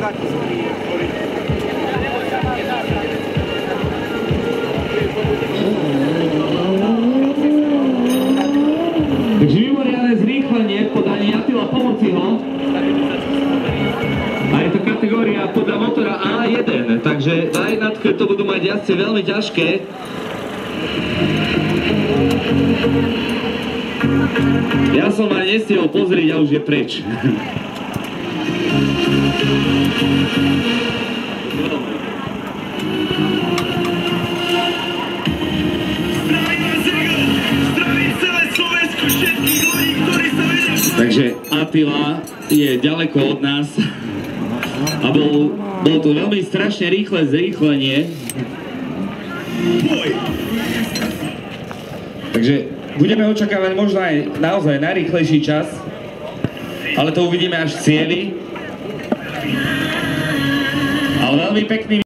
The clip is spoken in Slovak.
Takže mimoriadne zrýchlenie v podaní Attila Pomociho. A je to kategória podľa motora A1, takže na jednotke to budú mať jazdci veľmi ťažké. Ja som ani nestihol pozrieť a už je preč. Takže Attila je ďaleko od nás a bol to veľmi strašne rýchle zrýchlenie. Takže budeme očakávať možno aj naozaj najrýchlejší čas, ale to uvidíme až v cieli. Ale veľmi pekný